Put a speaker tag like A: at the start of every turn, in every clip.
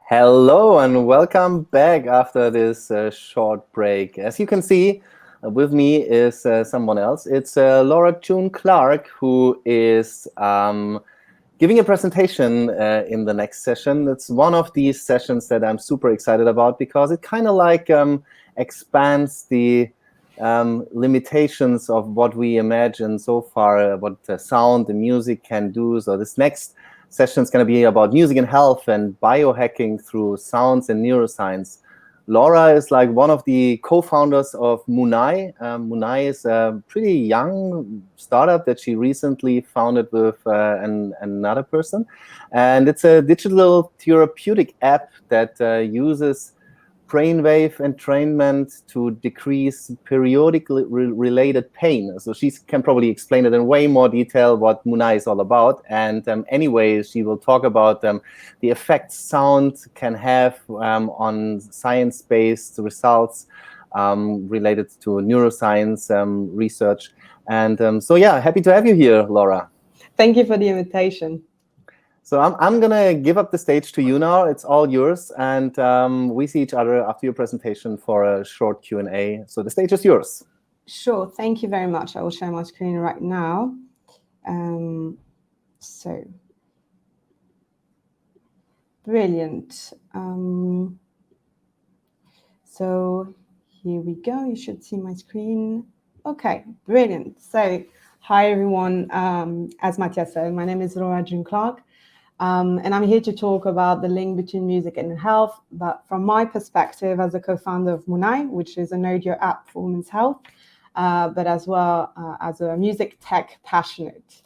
A: Hello and welcome back after this short break. As you can see, with me is someone else. It's Laura June Clarke, who is giving a presentation in the next session. It's one of these sessions that I'm super excited about because it kind of like expands the limitations of what we imagine so far, what sound and music can do. So this next session is going to be about music and health and biohacking through sounds and neuroscience. Laura is like one of the co-founders of Moonai. Moonai is a pretty young startup that she recently founded with another person. And it's a digital therapeutic app that uses brainwave entrainment to decrease periodically related pain. So she can probably explain it in way more detail what Moonai is all about. And anyway, she will talk about the effects sound can have on science-based results related to neuroscience research. And so, yeah, happy to have you here, Laura.
B: Thank you for the invitation.
A: So I'm going to give up the stage to you now. It's all yours. And we see each other after your presentation for a short Q&A. So the stage is yours.
B: Sure. Thank you very much. I will share my screen right now. So brilliant. So here we go. You should see my screen. Okay, brilliant. So hi, everyone. As Matthias said, my name is Laura June Clarke. And I'm here to talk about the link between music and health, but from my perspective as a co-founder of Moonai, which is an audio app for women's health, but as well as a music tech passionate.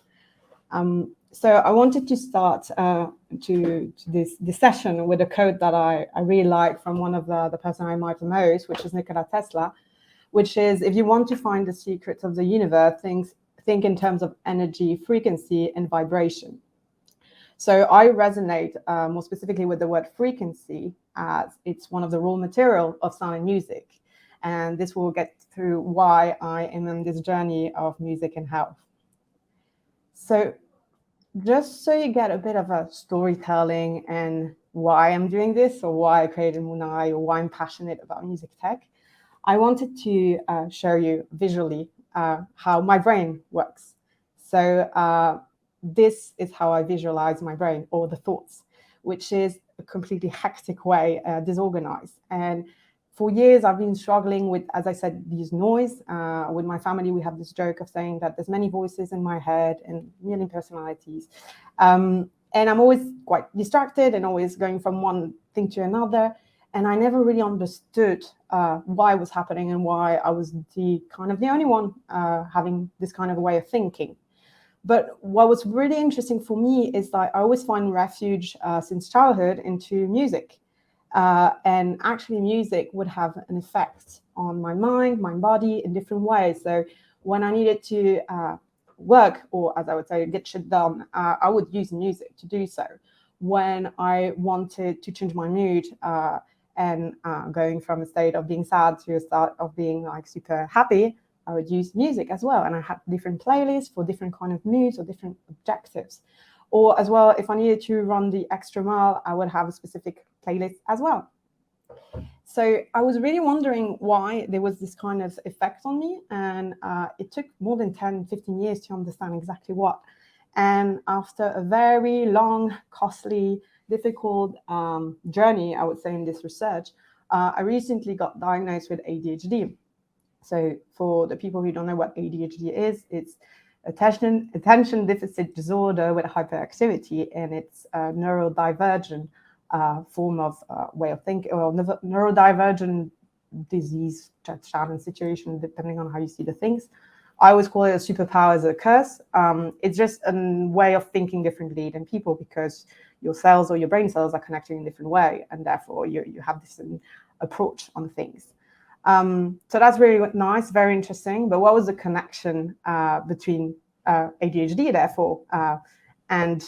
B: So I wanted to start to this session with a quote that I really like from one of the person I admire the most, which is Nikola Tesla, which is, if you want to find the secrets of the universe, think in terms of energy, frequency, and vibration. So I resonate more specifically with the word frequency, as it's one of the raw material of sound and music. And this will get through why I am on this journey of music and health. So just so you get a bit of a storytelling and why I'm doing this, or why I created Moonai, or why I'm passionate about music tech, I wanted to show you visually how my brain works. So this is how I visualize my brain, or the thoughts, which is a completely hectic way, disorganized. And for years, I've been struggling with, as I said, these noise. With my family, we have this joke of saying that there's many voices in my head and many personalities. And I'm always quite distracted and always going from one thing to another. And I never really understood why it was happening and why I was the only one having this kind of way of thinking. But what was really interesting for me is that I always find refuge since childhood into music. And actually music would have an effect on my mind, my body in different ways. So when I needed to work, or as I would say, get shit done, I would use music to do so. When I wanted to change my mood and going from a state of being sad to a state of being like super happy, I would use music as well. And I had different playlists for different kind of moods or different objectives. Or as well, if I needed to run the extra mile, I would have a specific playlist as well. So I was really wondering why there was this kind of effect on me. And it took more than 10, 15 years to understand exactly what. And after a very long, costly, difficult journey, I would say, in this research, I recently got diagnosed with ADHD. So for the people who don't know what ADHD is, it's attention deficit disorder with hyperactivity, and it's a neurodivergent form of way of thinking, or neurodivergent disease, challenge situation, depending on how you see the things. I always call it a superpower as a curse. It's just a way of thinking differently than people, because your cells or your brain cells are connected in a different way, and therefore you have this approach on things. So that's really nice, very interesting. But what was the connection between ADHD, therefore, and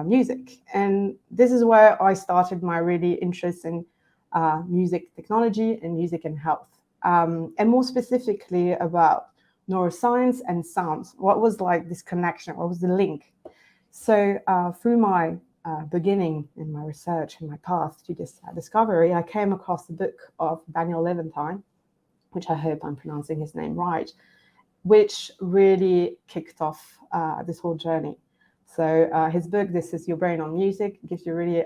B: music? And this is where I started my really interest in music technology and music and health, and more specifically about neuroscience and sounds. What was like this connection? What was the link? So through my beginning in my research and my path to this discovery, I came across the book of Daniel Levantine, which I hope I'm pronouncing his name right, which really kicked off this whole journey. So his book, This Is Your Brain on Music, gives you really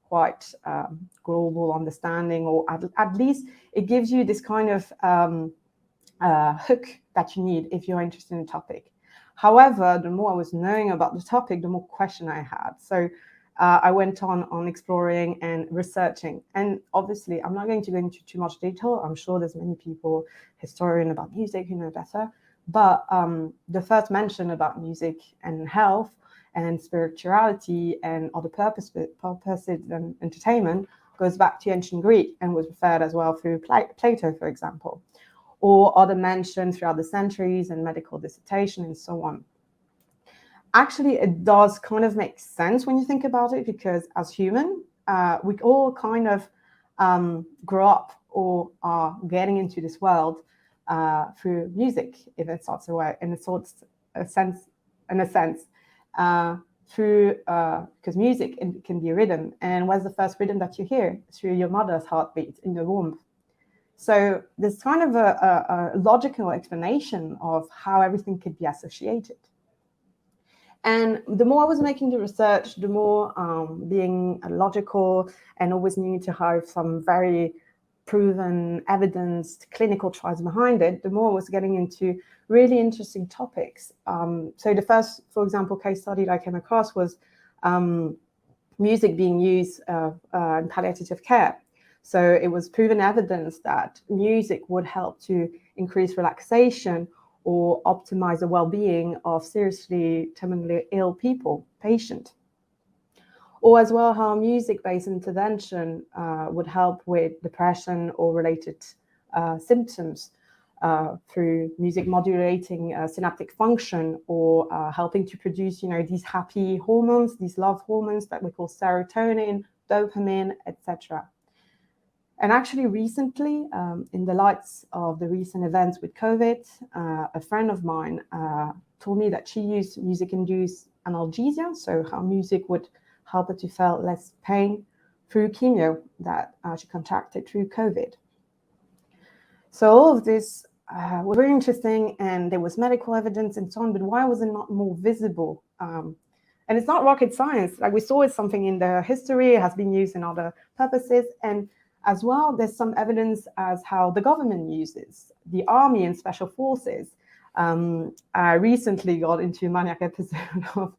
B: quite global understanding, or at least it gives you this kind of hook that you need if you're interested in a topic. However, the more I was knowing about the topic, the more question I had. So I went on exploring and researching. And obviously, I'm not going to go into too much detail. I'm sure there's many people, historian about music, who know better. But the first mention about music and health and spirituality and other purposes and entertainment goes back to ancient Greek and was referred as well through Plato, for example, or other mentions throughout the centuries and medical dissertation and so on. Actually, it does kind of make sense when you think about it, because as human, we all kind of grow up or are getting into this world through music, in a sort of way, in a sense, through because music can be a rhythm. And what's the first rhythm that you hear? Through your mother's heartbeat in the womb. So there's kind of a logical explanation of how everything could be associated. And the more I was making the research, the more being logical and always needing to have some very proven evidence, clinical trials behind it, the more I was getting into really interesting topics. So the first, for example, case study that I came across was music being used in palliative care. So it was proven evidence that music would help to increase relaxation or optimize the well-being of seriously terminally ill patient. Or as well, how music-based intervention would help with depression or related symptoms through music modulating synaptic function, or helping to produce, these happy hormones, these love hormones that we call serotonin, dopamine, etc. And actually recently, in the lights of the recent events with COVID, a friend of mine told me that she used music-induced analgesia, so how music would help her to feel less pain through chemo that she contracted through COVID. So all of this was very interesting, and there was medical evidence and so on, but why was it not more visible? And it's not rocket science. Like we saw, it's something in the history, it has been used in other purposes, and as well, there's some evidence as how the government uses the army and special forces. I recently got into a maniac episode of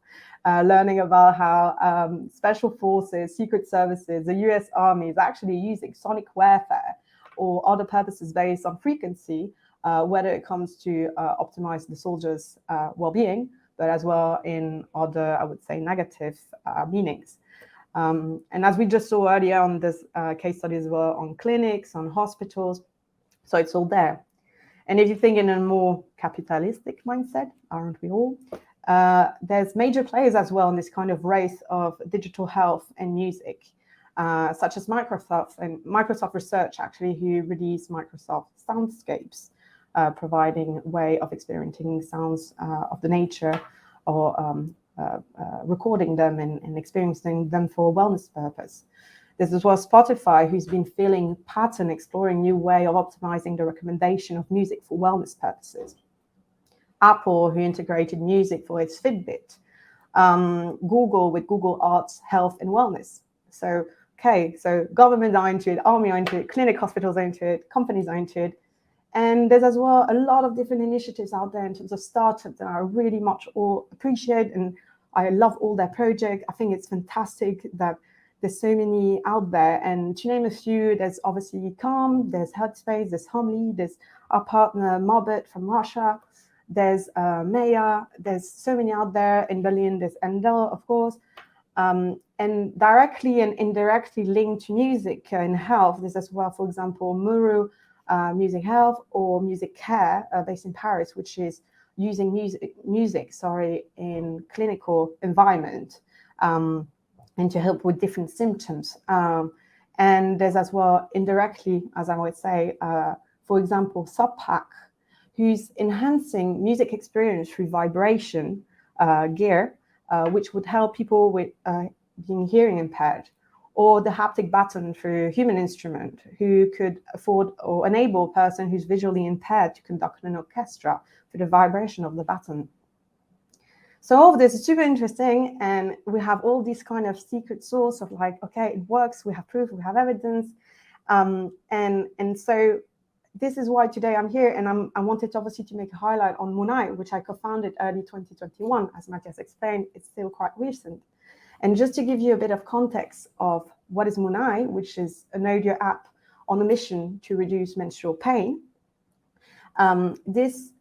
B: learning about how special forces, secret services, the US Army is actually using sonic warfare or other purposes based on frequency, whether it comes to optimize the soldiers' well-being, but as well in other, I would say, negative meanings. And as we just saw earlier on this case study as well, on clinics, on hospitals, so it's all there. And if you think in a more capitalistic mindset, aren't we all? There's major players as well in this kind of race of digital health and music, such as Microsoft and Microsoft Research, actually, who released Microsoft Soundscapes, providing a way of experiencing sounds of the nature, or recording them and experiencing them for a wellness purpose. This is what Spotify, who's been feeling pattern, exploring new way of optimizing the recommendation of music for wellness purposes. Apple, who integrated music for its Fitbit. Google with Google Arts, Health and Wellness. So government are into it, army are into it, clinic hospitals are into it, companies are into it. And there's as well a lot of different initiatives out there in terms of startups that I really much all appreciate, and I love all their projects. I think it's fantastic that there's so many out there. And to name a few, there's obviously Calm, there's Headspace, there's Homely, there's our partner Mobit from Russia, there's Maya, there's so many out there. In Berlin, there's Endel, of course. And directly and indirectly linked to music and health, there's as well, for example, Muru, Music Health, or Music Care, based in Paris, which is using music in clinical environment and to help with different symptoms. And there's as well indirectly, as I would say, for example, Subpack, who's enhancing music experience through vibration gear, which would help people with being hearing impaired, or the haptic baton for a human instrument, who could afford or enable a person who's visually impaired to conduct an orchestra for the vibration of the baton. So all of this is super interesting, and we have all these kind of secret source of like, okay, it works, we have proof, we have evidence, and so this is why today I'm here, and I wanted obviously to make a highlight on Moonai, which I co-founded early 2021. As Matthias explained, it's still quite recent. And just to give you a bit of context of what is Moonai, which is an audio app on a mission to reduce menstrual pain, this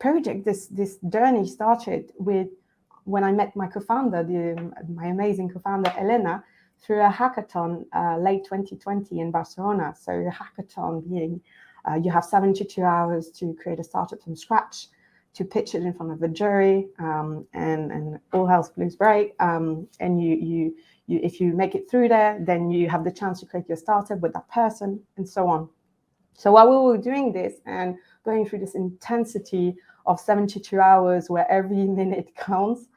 B: project, this journey started with when I met my co-founder, my amazing co-founder, Elena, through a hackathon late 2020 in Barcelona. So a hackathon being, you have 72 hours to create a startup from scratch, to pitch it in front of a jury, and all hell's blues break. And you, if you make it through there, then you have the chance to create your startup with that person, and so on. So while we were doing this and going through this intensity of 72 hours where every minute counts,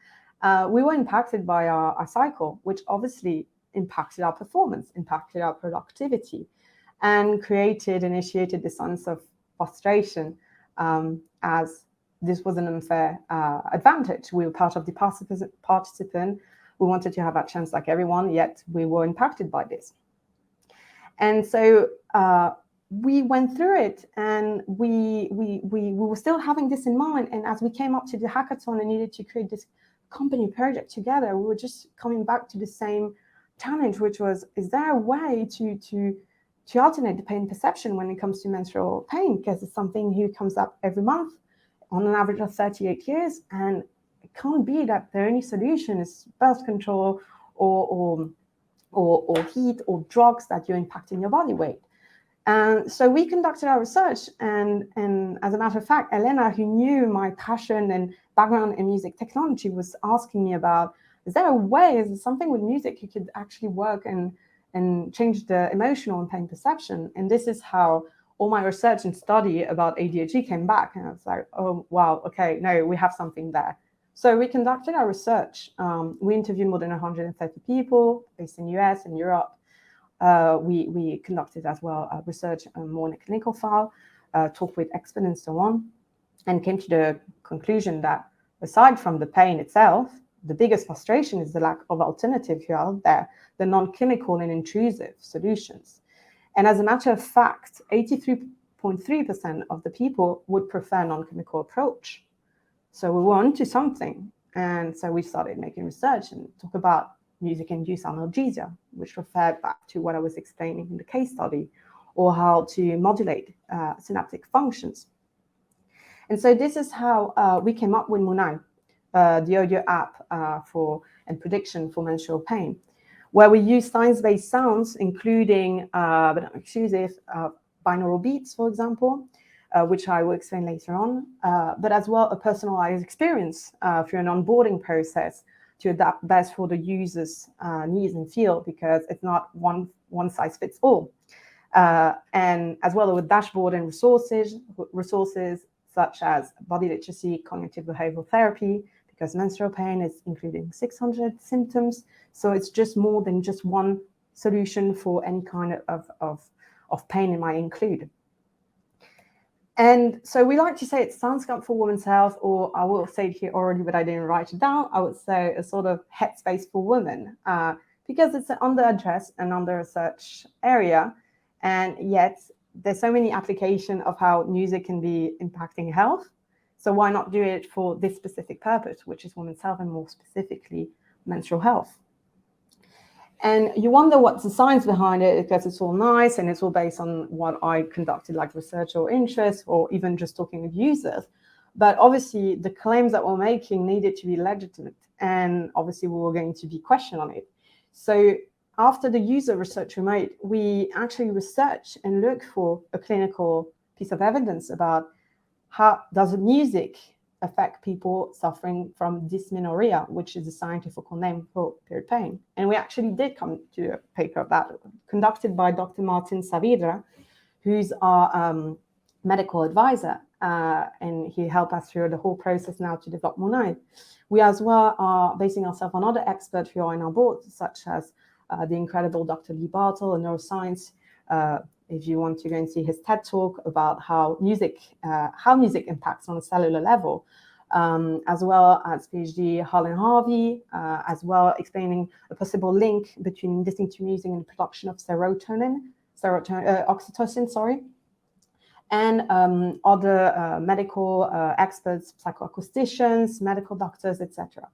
B: we were impacted by our cycle, which obviously impacted our performance, impacted our productivity, and initiated this sense of frustration, as this was an unfair advantage. We were part of the participant. We wanted to have that chance like everyone, yet we were impacted by this. And so we went through it, and we were still having this in mind. And as we came up to the hackathon and needed to create this company project together, we were just coming back to the same challenge, which was, is there a way to alternate the pain perception when it comes to menstrual pain? Because it's something who comes up every month on an average of 38 years, and it can't be that the only solution is birth control or heat or drugs that you're impacting your body weight. And so we conducted our research, and as a matter of fact, Elena, who knew my passion and background in music technology, was asking me about, is there a way, is there something with music you could actually work and change the emotional and pain perception? And this is how all my research and study about ADHD came back. And I was like, oh, wow, okay, no, we have something there. So we conducted our research. We interviewed more than 130 people based in the US and Europe. We conducted as well research more in a clinical file, talked with experts and so on, and came to the conclusion that aside from the pain itself, the biggest frustration is the lack of alternatives here out there, the non-clinical and intrusive solutions. And as a matter of fact, 83.3% of the people would prefer a non-clinical approach. So we were onto something. And so we started making research and talk about music-induced analgesia, which referred back to what I was explaining in the case study, or how to modulate synaptic functions. And so this is how we came up with Moonai, the audio app and prediction for menstrual pain, where we use science-based sounds, including, but not exclusive, binaural beats, for example, which I will explain later on, but as well a personalized experience through an onboarding process to adapt best for the user's needs and feel, because it's not one size fits all. And as well with dashboard and resources such as body literacy, cognitive behavioral therapy, because menstrual pain is including 600 symptoms. So it's just more than just one solution for any kind of pain it might include. And so we like to say it's Soundscape for women's health, or I will say it here already, but I didn't write it down. I would say a sort of headspace for women, because it's an under-addressed and under-researched area. And yet there's so many applications of how music can be impacting health. So why not do it for this specific purpose, which is women's health, and more specifically menstrual health? And you wonder what's the science behind it, because it's all nice and it's all based on what I conducted, like research or interest, or even just talking with users. But obviously the claims that we're making needed to be legitimate, and obviously we were going to be questioned on it. So after the user research we made, we actually researched and looked for a clinical piece of evidence about how does music affect people suffering from dysmenorrhea, which is a scientific name for period pain. And we actually did come to a paper of that, conducted by Dr. Martin Saavedra, who's our medical advisor. and he helped us through the whole process now to develop Moonai. We as well are basing ourselves on other experts who are in our board, such as the incredible Dr. Lee Bartle, a neuroscience. If you want to go and see his TED talk about how music impacts on a cellular level, as well as PhD Harlan Harvey, as well explaining a possible link between listening to music and the production of oxytocin, sorry, and other medical experts, psychoacousticians, medical doctors, etc.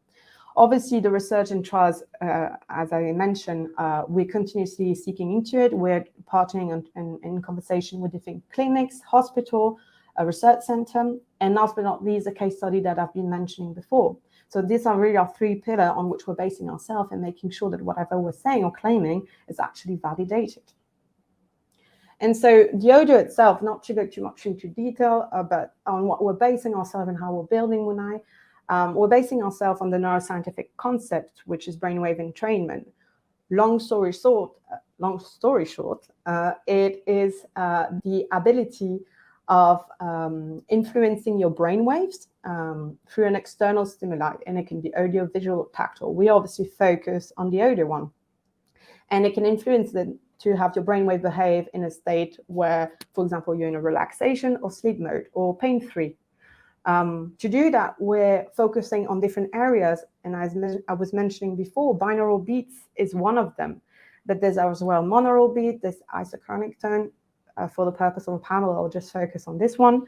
B: Obviously, the research and trials, as I mentioned, we're continuously seeking into it. We're partnering in conversation with different clinics, hospital, a research center, and last but not least, a case study that I've been mentioning before. So these are really our three pillars on which we're basing ourselves and making sure that whatever we're saying or claiming is actually validated. And so the audio itself, not to go too much into detail, but on what we're basing ourselves and how we're building Moonai, we're basing ourselves on the neuroscientific concept, which is brainwave entrainment. Long story short, it is the ability of influencing your brainwaves through an external stimuli, and it can be audio, visual, tactile. We obviously focus on the audio one, and it can influence them to have your brainwave behave in a state where, for example, you're in a relaxation or sleep mode or pain-free. To do that, we're focusing on different areas, and as I was mentioning before, binaural beats is one of them, but there's as well monaural beat, there's isochronic tone. For the purpose of a panel, I'll just focus on this one.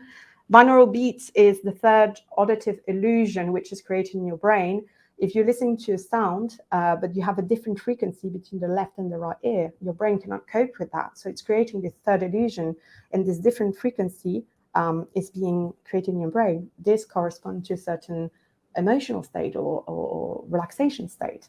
B: Binaural beats is the third auditive illusion which is created in your brain. If you're listening to a sound, but you have a different frequency between the left and the right ear, your brain cannot cope with that. So it's creating this third illusion, and this different frequency is being created in your brain. This corresponds to a certain emotional state or relaxation state.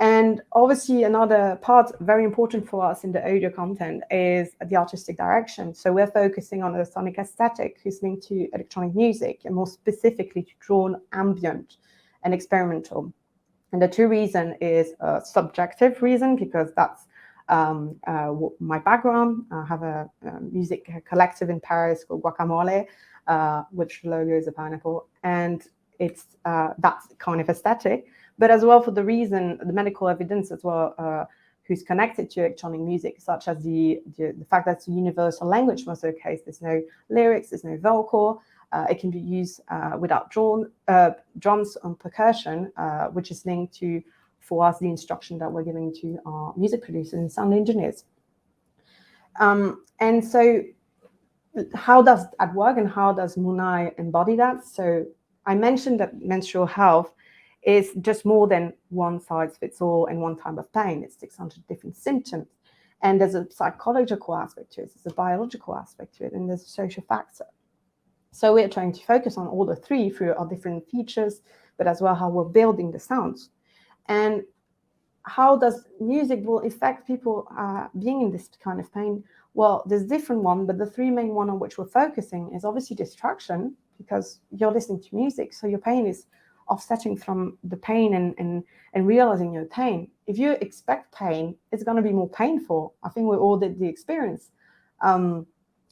B: And obviously another part very important for us in the audio content is the artistic direction. So we're focusing on the sonic aesthetic, who's linked to electronic music, and more specifically to drone, ambient, and experimental. And the two reason is a subjective reason, because that's my background. I have a music collective in Paris called Guacamole, which the logo is a pineapple, and it's that kind of aesthetic. But as well for the reason, the medical evidence as well, who's connected to electronic music, such as the fact that it's a universal language most of the case. There's no lyrics, there's no vocal. It can be used without drums and percussion, which is linked to, for us, the instruction that we're giving to our music producers and sound engineers. And so how does that work, and how does Moonai embody that? So I mentioned that menstrual health is just more than one size fits all and one type of pain. It's 600 different symptoms. And there's a psychological aspect to it, there's a biological aspect to it, and there's a social factor. So we're trying to focus on all the three through our different features, but as well how we're building the sounds. And how does music will affect people being in this kind of pain? Well, there's different one, but the three main one on which we're focusing is obviously distraction, because you're listening to music, so your pain is offsetting from the pain and realizing your pain. If you expect pain, it's going to be more painful. I think we all did the experience. And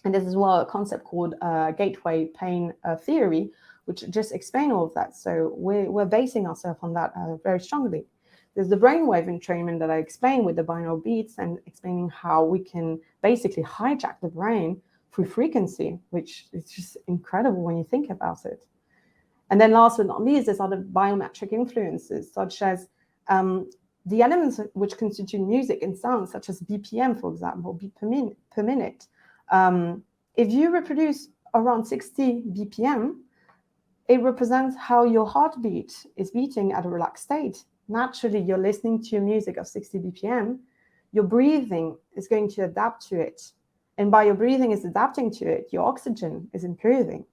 B: there's as well a concept called gateway pain theory, which just explains all of that. So we're basing ourselves on that very strongly. There's the brainwave entrainment that I explained with the binaural beats, and explaining how we can basically hijack the brain through frequency, which is just incredible when you think about it. And then last but not least, there's other biometric influences, such as the elements which constitute music and sound, such as BPM, for example, beat per minute. If you reproduce around 60 BPM, it represents how your heartbeat is beating at a relaxed state. Naturally, you're listening to music of 60 BPM, your breathing is going to adapt to it. And by your breathing is adapting to it, your oxygen is improving.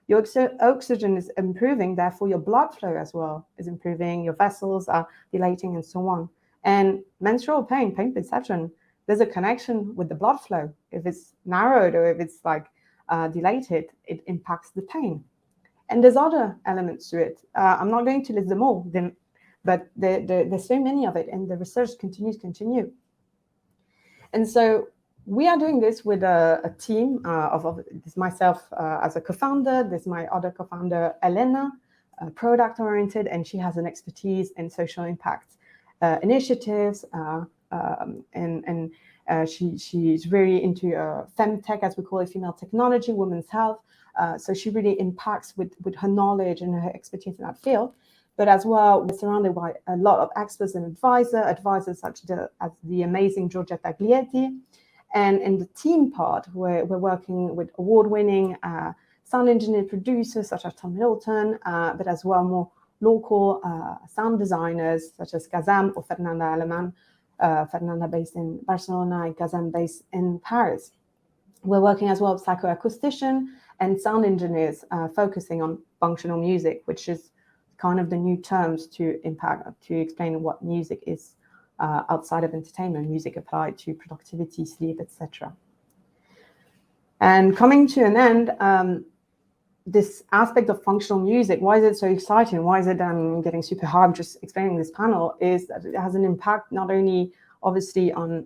B: Your oxygen is improving, therefore your blood flow as well is improving, your vessels are dilating and so on. And menstrual pain perception, there's a connection with the blood flow. If it's narrowed or if it's like dilated, it impacts the pain. And there's other elements to it. I'm not going to list them all, but there's so many of it, and the research continue. And so We are doing this with a team of this myself as a co-founder. There's my other co-founder, Elena, product-oriented, and she has an expertise in social impact initiatives, and she's very into femtech, as we call it, female technology, women's health. So she really impacts with her knowledge and her expertise in that field. But as well, we're surrounded by a lot of experts and advisors such as the amazing Giorgia Taglietti. And in the team part, we're working with award-winning sound engineer producers such as Tom Middleton, but as well more local sound designers such as Kazam or Fernanda Aleman, Fernanda based in Barcelona and Kazam based in Paris. We're working as well with psychoacoustician and sound engineers focusing on functional music, which is kind of the new terms to explain what music is outside of entertainment, music applied to productivity, sleep, etc. And coming to an end, this aspect of functional music, why is it so exciting? Why is it getting super hard? Just explaining this panel is that it has an impact not only obviously on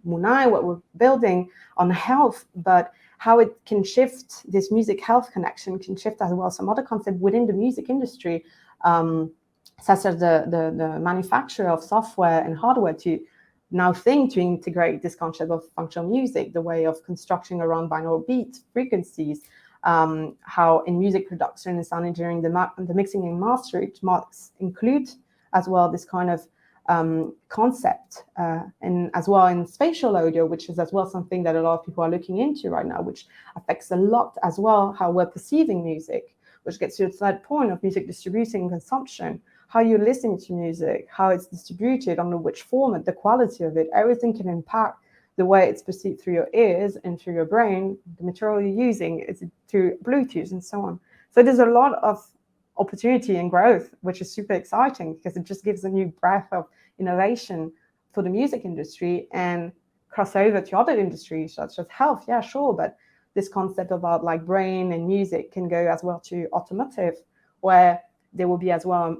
B: Moonai, what we're building, on health, but how it can shift this music health connection, can shift as well some other concept within the music industry, such as the manufacturer of software and hardware to now think to integrate this concept of functional music, the way of constructing around binaural beats, frequencies, how in music production and sound engineering, the mixing and mastering marks include as well this kind of concept, and as well in spatial audio, which is as well something that a lot of people are looking into right now, which affects a lot as well how we're perceiving music, which gets to the third point of music distributing and consumption, how you're listening to music, how it's distributed, under which format, the quality of it, everything can impact the way it's perceived through your ears and through your brain, the material you're using, is through Bluetooth and so on. So there's a lot of opportunity and growth, which is super exciting because it just gives a new breath of innovation for the music industry and cross over to other industries such as health. Yeah, sure, but this concept about like brain and music can go as well to automotive, where there will be as well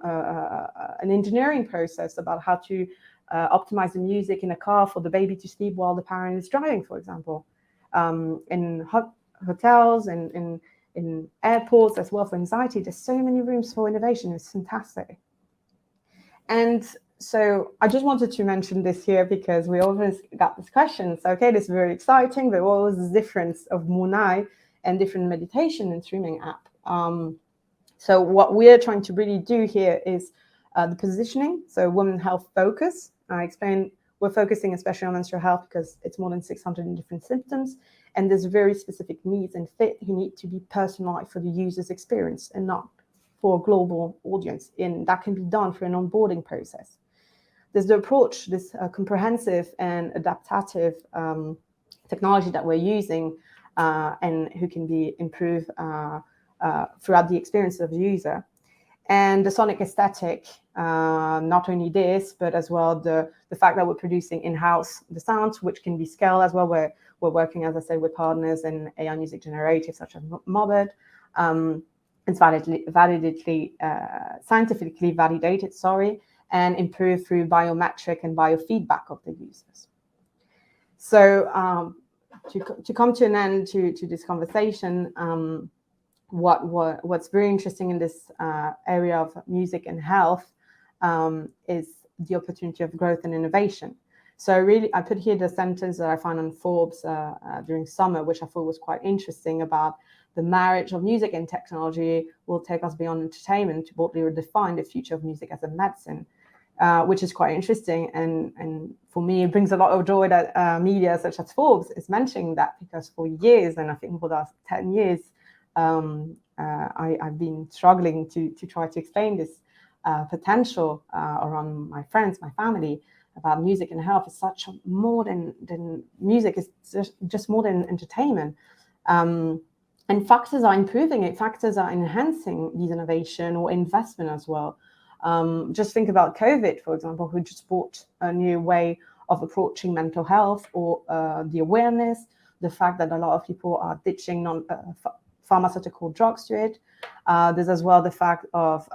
B: an engineering process about how to optimize the music in a car for the baby to sleep while the parent is driving, for example. In hotels and in airports as well for anxiety, there's so many rooms for innovation. It's fantastic. And so I just wanted to mention this here because we always got this question. So, okay, this is very exciting, but what was the difference of Moonai and different meditation and streaming app? So what we're trying to really do here is the positioning. So women health focus. I explained we're focusing especially on menstrual health because it's more than 600 different symptoms. And there's very specific needs and fit who need to be personalized for the user's experience and not for a global audience. And that can be done through an onboarding process. There's the approach, this comprehensive and adaptive technology that we're using and who can be improved throughout the experience of the user. And the sonic aesthetic, not only this, but as well the fact that we're producing in-house the sounds, which can be scaled as well. We're working, as I said, with partners in AI music generative, such as Mobit. It's scientifically validated, and improved through biometric and biofeedback of the users. So to come to an end to this conversation, what's very interesting in this area of music and health is the opportunity of growth and innovation. So really, I put here the sentence that I found on Forbes during summer, which I thought was quite interesting, about the marriage of music and technology will take us beyond entertainment to boldly redefine the future of music as a medicine, which is quite interesting. And for me, it brings a lot of joy that media such as Forbes is mentioning that, because for years, and I think for the last 10 years, I've been struggling to try to explain this potential around my friends, my family, about music and health is such more than music, is just more than entertainment. And factors are improving it, factors are enhancing these innovation or investment as well. Just think about COVID, for example, who just brought a new way of approaching mental health, or the awareness, the fact that a lot of people are ditching pharmaceutical drugs to it. There's as well the fact of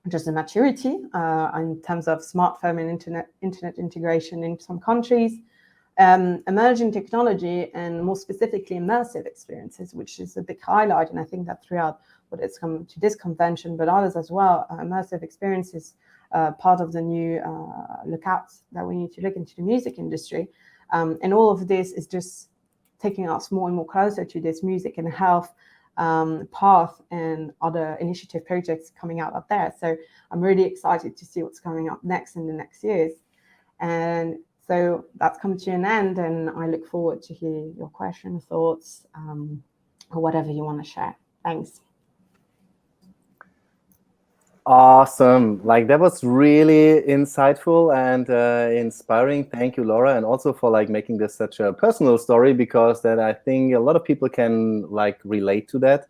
B: just the maturity in terms of smartphone and internet integration in some countries. emerging technology and more specifically immersive experiences, which is a big highlight. And I think that throughout what has come to this convention, but others as well, immersive experiences, part of the new lookouts that we need to look into the music industry. And all of this is just taking us more and more closer to this music and health path and other initiative projects coming out there. So I'm really excited to see what's coming up next in the next years. And so that's come to an end, and I look forward to hear your questions, thoughts, or whatever you want to share. Thanks.
A: Awesome. Like, that was really insightful and inspiring. Thank you, Laura. And also for like making this such a personal story, because that I think a lot of people can like relate to that.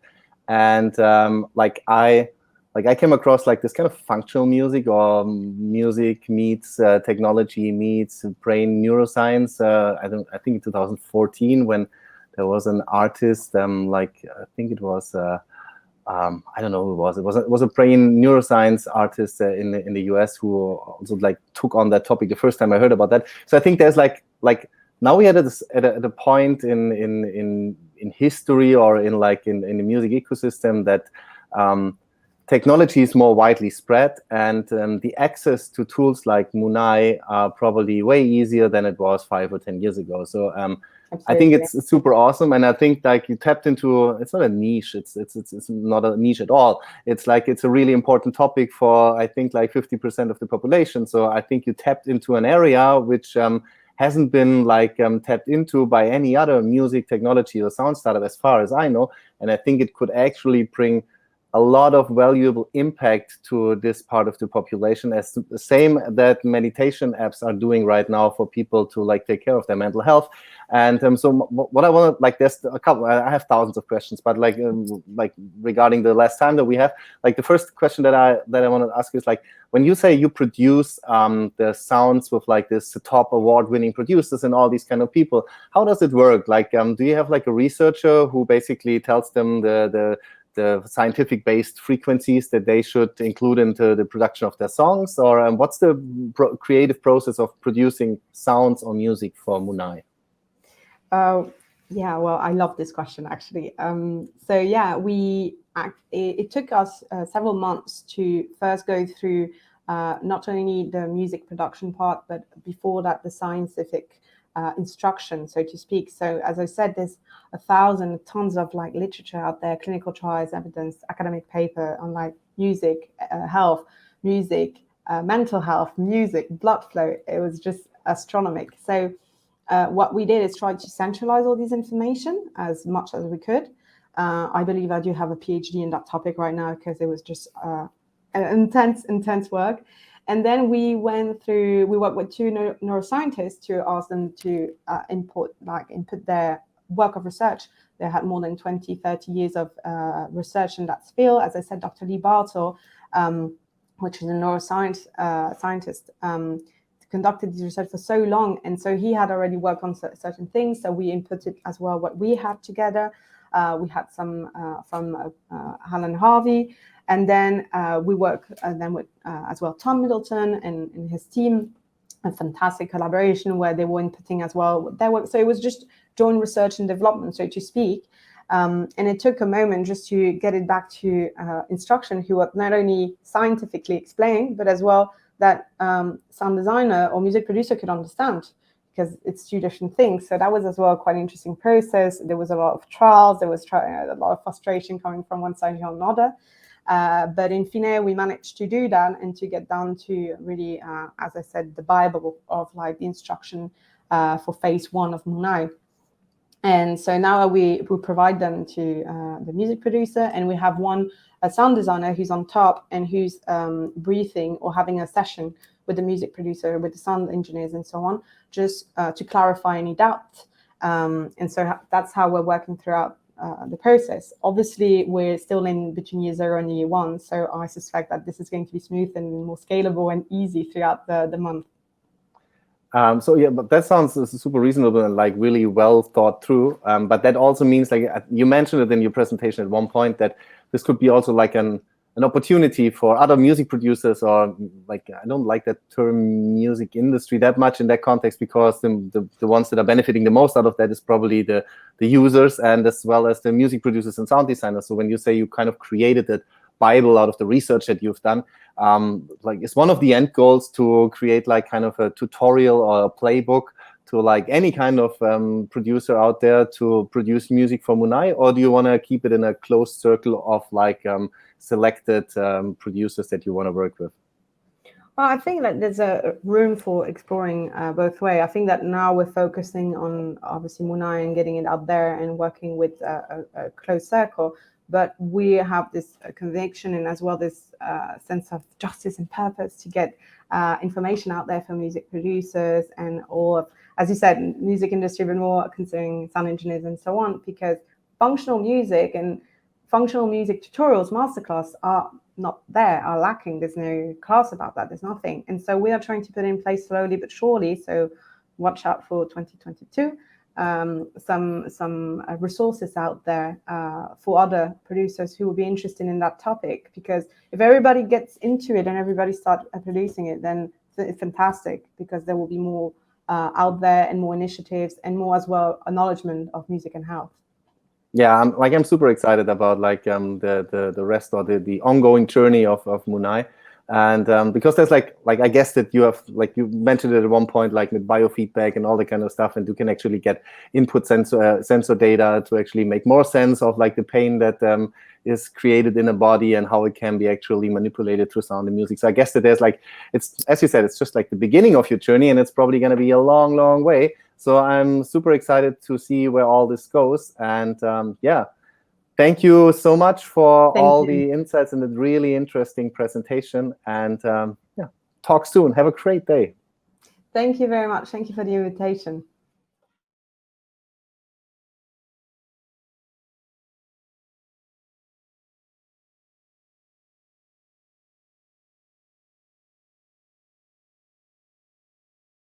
A: And I came across like this kind of functional music, or music meets technology meets brain neuroscience. I think in 2014, when there was an artist, I think it was I don't know who it was. It was a brain neuroscience artist in the US who also like took on that topic the first time I heard about that. So I think there's like now we are at a point in history, or in the music ecosystem, that technology is more widely spread, and the access to tools like Moonai are probably way easier than it was 5 or 10 years ago. So I think it's super awesome, and I think like you tapped into, it's not a niche, it's not a niche at all. It's like it's a really important topic for, I think, like 50% of the population. So I think you tapped into an area which hasn't been like tapped into by any other music technology or sound startup, as far as I know. And I think it could actually bring a lot of valuable impact to this part of the population, as the same that meditation apps are doing right now for people to like take care of their mental health. And so what I want to, like, there's a couple, I have thousands of questions, but like regarding the last time that we have, like the first question that I want to ask is like, when you say you produce the sounds with like this top award-winning producers and all these kind of people, how does it work? Like, do you have like a researcher who basically tells them the scientific-based frequencies that they should include into the production of their songs? Or what's the creative process of producing sounds or music for Moonai?
B: Yeah, well, I love this question, actually. So yeah, it took us several months to first go through not only the music production part, but before that, the scientific instruction, so to speak. So as I said, there's 1,000 tons of like literature out there, clinical trials, evidence, academic paper on like music, health, music, mental health, music, blood flow. It was just astronomical. So what we did is try to centralize all this information as much as we could. I believe I do have a PhD in that topic right now, because it was just intense work. And then we worked with two neuroscientists to ask them to input their work of research. They had more than 20, 30 years of research in that field. As I said, Dr. Lee Bartle, which is a neuroscience scientist, conducted this research for so long. And so he had already worked on certain things. So we inputted as well what we had together. We had some from Alan Harvey. And then we work then with as well Tom Middleton and his team, a fantastic collaboration where they were inputting as well their work. So it was just joint research and development, so to speak. And it took a moment just to get it back to instruction, who were not only scientifically explained, but as well that sound designer or music producer could understand, because it's two different things. So that was as well quite an interesting process. There was a lot of trials. There was a lot of frustration coming from one side or another. But in fine, we managed to do that and to get down to really, as I said, the Bible of like the instruction for phase 1 of Moonai. And so now we provide them to the music producer, and we have a sound designer who's on top and who's briefing or having a session with the music producer, with the sound engineers and so on, just to clarify any doubts. And so that's how we're working throughout the process. Obviously, we're still in between year 0 and year 1, so I suspect that this is going to be smooth and more scalable and easy throughout the month.
A: So yeah, but that sounds super reasonable and like really well thought through. But that also means, like you mentioned it in your presentation at one point, that this could be also like an an opportunity for other music producers, or like, I don't like that term music industry that much in that context, because the ones that are benefiting the most out of that is probably the users, and as well as the music producers and sound designers. So when you say you kind of created that Bible out of the research that you've done, like, is one of the end goals to create like kind of a tutorial or a playbook to like any kind of producer out there to produce music for Moonai, or do you want to keep it in a closed circle of like selected producers that you want to work with?
B: Well, I think that there's a room for exploring both ways. I think that now we're focusing on obviously Moonai and getting it out there and working with a closed circle. But we have this conviction and as well this sense of justice and purpose to get information out there for music producers and all of, as you said, music industry, but more considering sound engineers and so on, because functional music and functional music tutorials, masterclass are not there, are lacking. There's no class about that. There's nothing. And so we are trying to put in place slowly but surely. So watch out for 2022. Some resources out there for other producers who will be interested in that topic, because if everybody gets into it and everybody starts producing it, then it's fantastic, because there will be more out there and more initiatives and more as well acknowledgement of music and health.
A: Yeah, I'm super excited about like the rest, or the ongoing journey of Moonai. And because there's like I guess that you have, like you mentioned it at one point, like with biofeedback and all that kind of stuff, and you can actually get input sensor data to actually make more sense of like the pain that is created in a body and how it can be actually manipulated through sound and music. So I guess that there's like, it's, as you said, it's just like the beginning of your journey, and it's probably going to be a long, long way. So I'm super excited to see where all this goes. And yeah. Thank you so much for all the insights and the really interesting presentation. And yeah, talk soon. Have a great day.
B: Thank you very much. Thank you for the invitation.